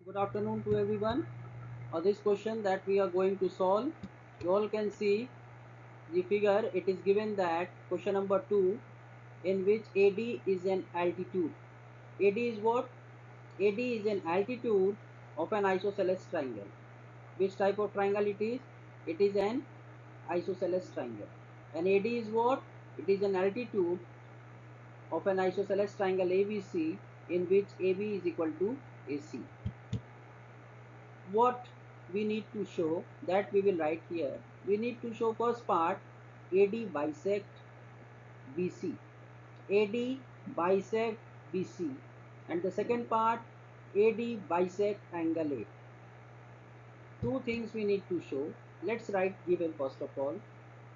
Good afternoon to everyone. This question that we are going to solve, you all can see the figure. It is given that question number 2, in which AD is an altitude. AD is what? AD is an altitude of an isosceles triangle. Which type of triangle it is? It is an isosceles triangle. And AD is what? It is an altitude of an isosceles triangle ABC, in which AB is equal to AC. What we need to show, that we will write here. We need to show first part, AD bisect BC. AD bisect BC, and the second part, AD bisect angle A. Two things we need to show. Let's write given first of all.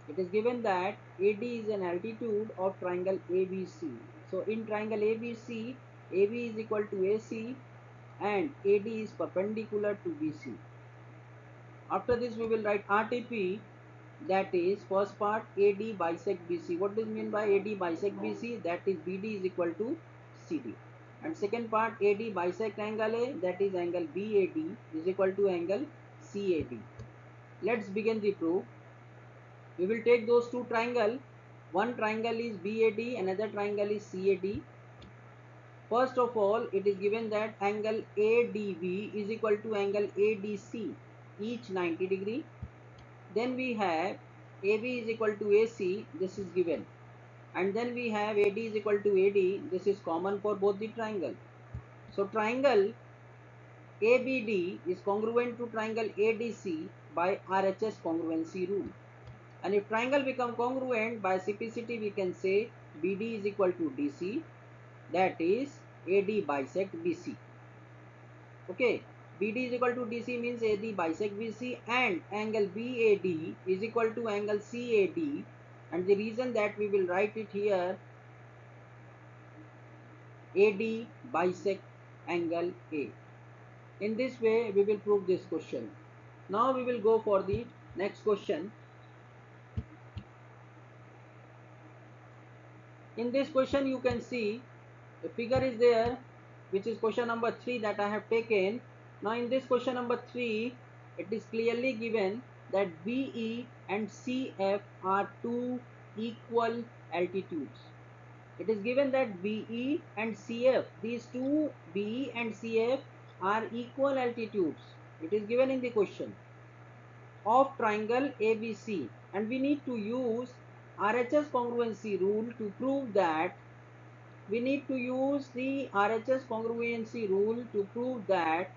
It is given that AD is an altitude of triangle ABC. So in triangle ABC, AB is equal to AC and AD is perpendicular to BC. After this we will write RTP, that is first part AD bisect BC. What does mean by AD bisect BC? That is BD is equal to CD. And second part AD bisect angle A, that is angle BAD is equal to angle CAD. Let's begin the proof. We will take those two triangles. One triangle is BAD, another triangle is CAD. First of all, it is given that angle ADB is equal to angle ADC, each 90 degree. Then we have AB is equal to AC, this is given. And then we have AD is equal to AD, this is common for both the triangle. So triangle ABD is congruent to triangle ADC by RHS congruency rule. And if triangle become congruent, by simplicity we can say BD is equal to DC, that is AD bisect BC. Okay, BD is equal to DC means AD bisect BC, and angle BAD is equal to angle CAD, and the reason that we will write it here, AD bisect angle A. In this way we will prove this question. Now we will go for the next question. In this question you can see a figure is there, which is question number 3 that I have taken. Now in this question number 3, it is clearly given that BE and CF are two equal altitudes. It is given that BE and CF, these two BE and CF are equal altitudes. It is given in the question of triangle ABC, and we need to use RHS congruency rule to prove that. We need to use the RHS congruency rule to prove that.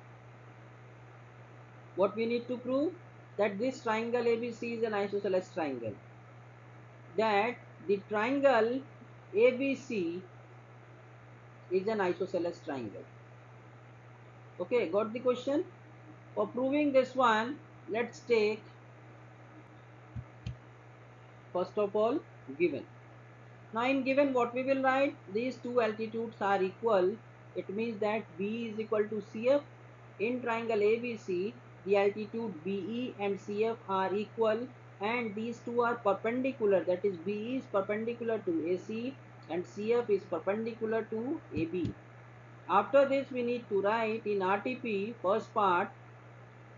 What we need to prove? That this triangle ABC is an isosceles triangle. That the triangle ABC is an isosceles triangle. Okay, got the question? For proving this one, let's take first of all given. Now in given, what we will write? These two altitudes are equal. It means that B is equal to CF. In triangle ABC, the altitude BE and CF are equal, and these two are perpendicular. That is, BE is perpendicular to AC and CF is perpendicular to AB. After this, we need to write in RTP first part,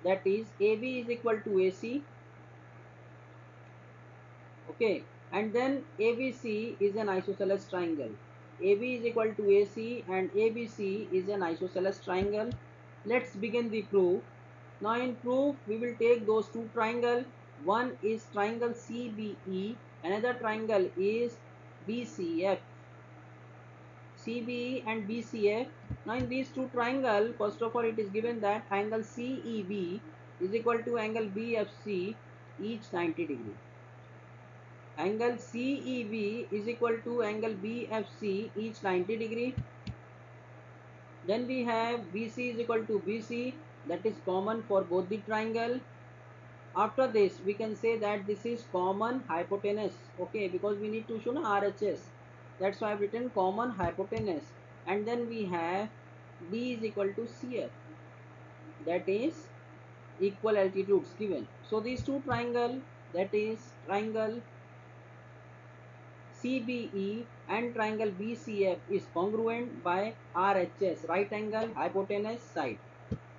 that is AB is equal to AC. Okay, and then ABC is an isosceles triangle. AB is equal to AC and ABC is an isosceles triangle. Let's begin the proof. Now in proof, we will take those two triangles. One is triangle CBE, another triangle is BCF. CBE and BCF. Now in these two triangles, first of all, it is given that angle CEB is equal to angle BFC, each 90 degree. Angle CEB is equal to angle BFC, each 90 degree. Then we have BC is equal to BC, that is common for both the triangle. After this, we can say that this is common hypotenuse. Okay, because we need to show RHS. That's why I've written common hypotenuse. And then we have D is equal to CF, that is equal altitudes given. So these two triangle, that is triangle CBE and triangle BCF is congruent by RHS, right angle hypotenuse side.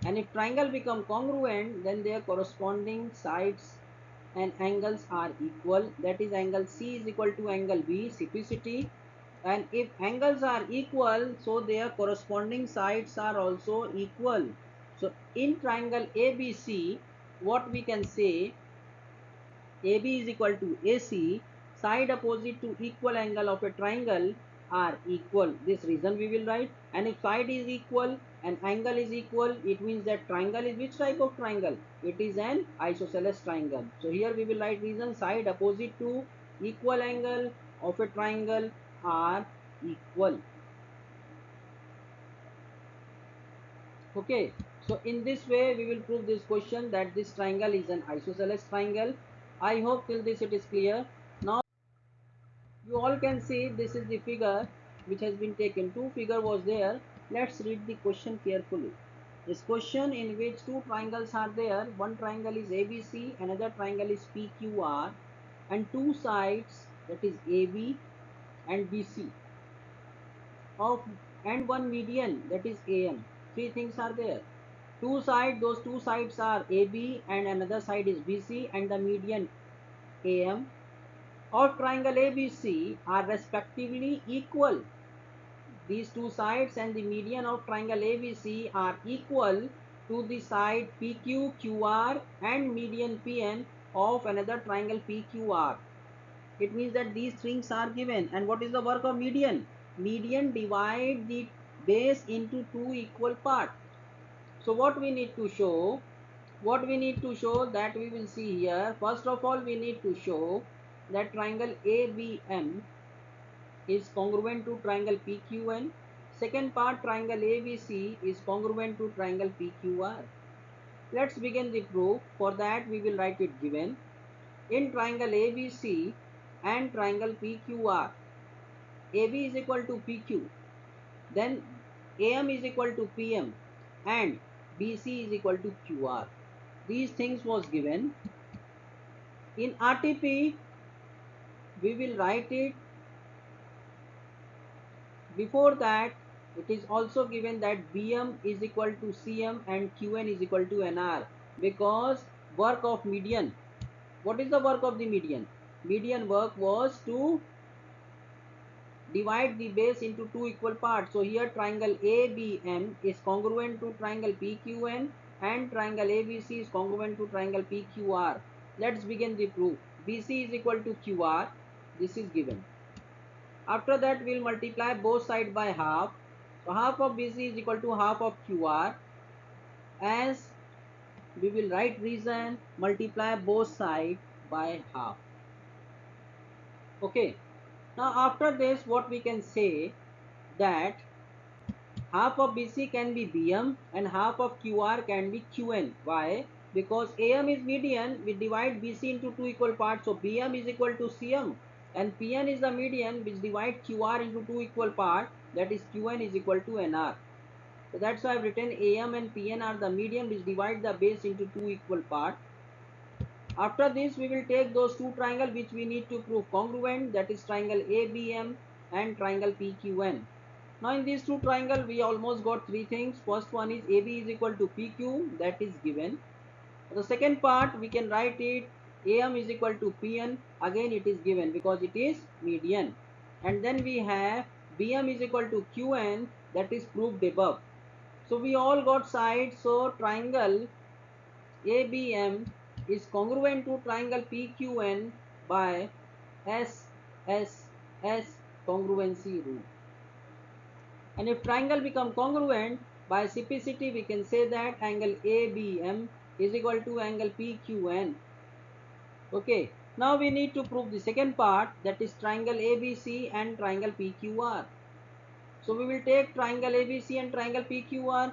And if triangle become congruent, then their corresponding sides and angles are equal. That is, angle C is equal to angle B, CPCT. And if angles are equal, so their corresponding sides are also equal. So in triangle ABC, what we can say, AB is equal to AC, side opposite to equal angle of a triangle are equal. This reason we will write. And if side is equal and angle is equal, it means that triangle is which type of triangle? It is an isosceles triangle. So here we will write reason, side opposite to equal angle of a triangle are equal. Okay, so in this way we will prove this question that this triangle is an isosceles triangle. I hope till this it is clear. Now you all can see this is the figure which has been taken. Two figure was there. Let's read the question carefully. This question in which two triangles are there. One triangle is ABC, another triangle is PQR, and two sides, that is AB and BC, of and one median, that is AM. Three things are there. Two sides, those two sides are AB and another side is BC, and the median AM of triangle ABC are respectively equal. These two sides and the median of triangle ABC are equal to the side PQQR and median PN of another triangle PQR. It means that these things are given. And what is the work of median? Median divide the base into two equal parts. So what we need to show? What we need to show, that we will see here. First of all, we need to show that triangle ABM is congruent to triangle PQN. Second part, triangle ABC is congruent to triangle PQR. Let's begin the proof. For that we will write it given. In triangle ABC and triangle PQR, AB is equal to PQ, then AM is equal to PM, and BC is equal to QR. These things was given. In RTP, we will write it. Before that, it is also given that BM is equal to CM and QN is equal to NR, because work of median. What is the work of the median? Median work was to divide the base into two equal parts. So here triangle ABM is congruent to triangle PQN and triangle ABC is congruent to triangle PQR. Let's begin the proof. BC is equal to QR. This is given. After that, we'll multiply both sides by half. So half of BC is equal to half of QR. As we will write reason, multiply both sides by half. Okay. Now after this, what we can say, that half of BC can be BM and half of QR can be QN. Why? Because AM is median, we divide BC into two equal parts. So BM is equal to CM and PN is the median which divide QR into two equal parts. That is QN is equal to NR. So that's why I've written AM and PN are the median which divide the base into two equal parts. After this, we will take those two triangles which we need to prove congruent, that is triangle ABM and triangle PQN. Now in these two triangles, we almost got three things. First one is AB is equal to PQ, that is given. For the second part, we can write it AM is equal to PN, again it is given because it is median. And then we have BM is equal to QN, that is proved above. So we all got sides. So triangle ABM is congruent to triangle PQN by SSS congruency rule. And if triangle become congruent by CPCT, we can say that angle ABM is equal to angle PQN. Okay, now we need to prove the second part, that is triangle ABC and triangle PQR. So we will take triangle ABC and triangle PQR.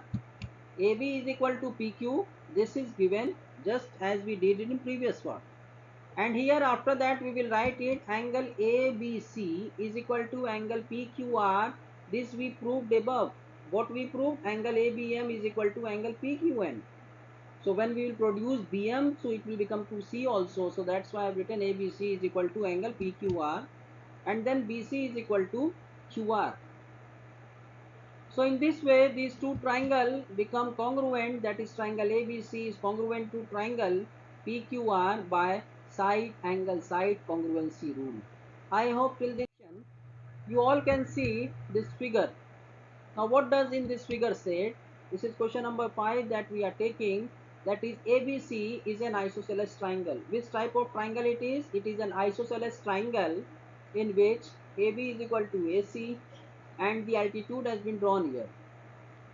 AB is equal to PQ. This is given just as we did in previous one. And here after that we will write it angle ABC is equal to angle PQR. This we proved above. What we proved? Angle ABM is equal to angle PQN. So when we will produce BM, so it will become to C also. So that's why I have written ABC is equal to angle PQR, and then BC is equal to QR. So in this way, these two triangles become congruent, that is triangle ABC is congruent to triangle PQR by side angle side congruency rule. I hope till this you all can see this figure. Now what does in this figure say? This is question number 5 that we are taking, that is ABC is an isosceles triangle. Which type of triangle it is? It is an isosceles triangle in which AB is equal to AC and the altitude has been drawn here.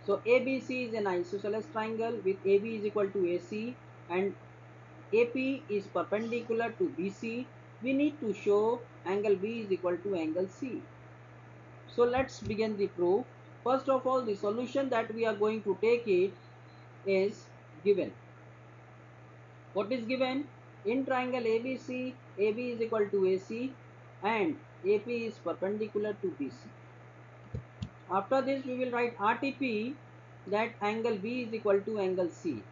So ABC is an isosceles triangle with AB is equal to AC and AP is perpendicular to BC. We need to show angle B is equal to angle C. So let's begin the proof. First of all, the solution that we are going to take it is given. What is given? In triangle ABC, AB is equal to AC and AP is perpendicular to BC. After this, we will write RTP that angle B is equal to angle C.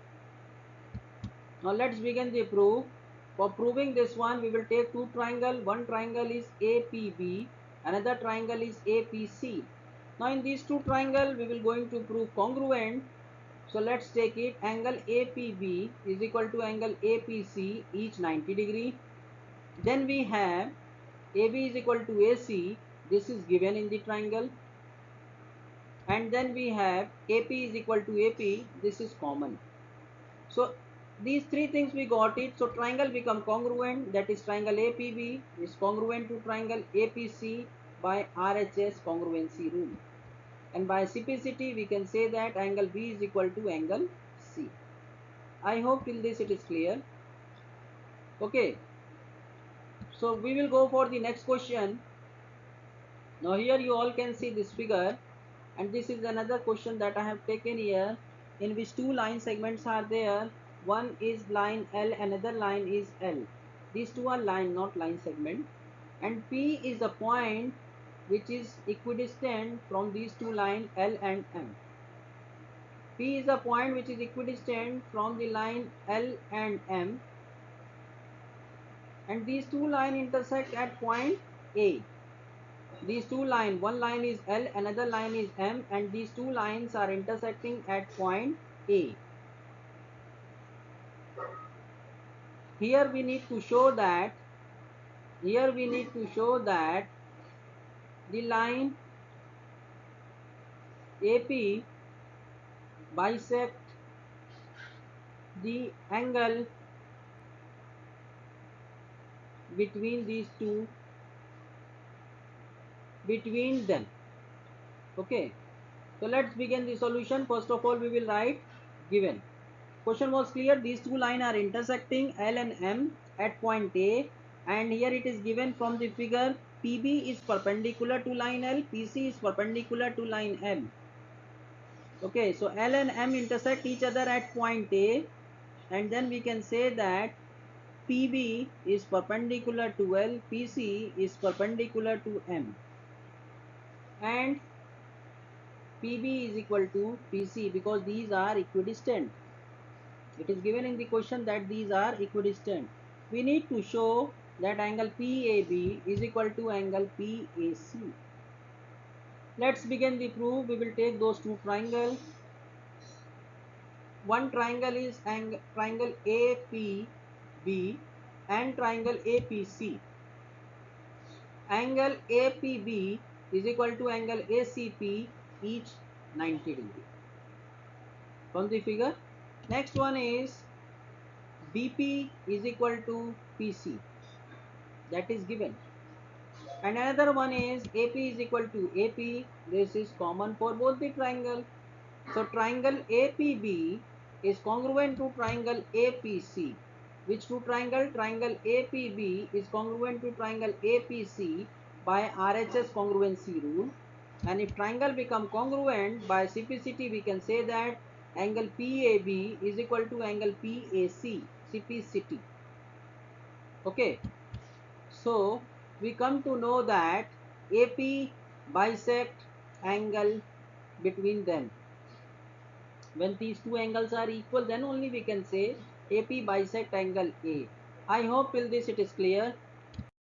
Now let's begin the proof. For proving this one, we will take two triangles. One triangle is APB, another triangle is APC. Now in these two triangles, we will going to prove congruent. So let's take it. Angle APB is equal to angle APC, each 90 degree. Then we have AB is equal to AC. This is given in the triangle. And then we have AP is equal to AP. This is common. So these three things we got it. So triangle become congruent, that is triangle APB is congruent to triangle APC by RHS congruency rule. And by simplicity we can say that angle B is equal to angle C. I hope till this it is clear. Okay. So we will go for the next question. Now here you all can see this figure, and this is another question that I have taken here, in which two line segments are there. One is line L, another line is L. These two are line, not line segment. And P is the point which is equidistant from these two lines L and M. P is the point which is equidistant from the line L and M. And these two lines intersect at point A. These two lines, one line is L, another line is M, and these two lines are intersecting at point A. Here we need to show that the line AP bisect the angle between them. Okay, so let's begin the solution. First of all, we will write given. Question was clear. These two lines are intersecting L and M at point A, and here it is given from the figure PB is perpendicular to line L, PC is perpendicular to line M. Okay, so L and M intersect each other at point A, and then we can say that PB is perpendicular to L, PC is perpendicular to M, and PB is equal to PC because these are equidistant. It is given in the question that these are equidistant. We need to show that angle PAB is equal to angle PAC. Let's begin the proof. We will take those two triangles. One triangle is triangle APB and triangle APC. Angle APB is equal to angle ACP, each 90 degree. From the figure. Next one is BP is equal to PC. That is given. And another one is AP is equal to AP. This is common for both the triangle. So triangle APB is congruent to triangle APC. Which two triangle? Triangle APB is congruent to triangle APC by RHS congruency rule. And if triangle become congruent, by simplicity we can say that angle PAB is equal to angle PAC. Simplicity. Okay. So we come to know that AP bisect angle between them. When these two angles are equal, then only we can say AP bisect angle A. I hope till this it is clear.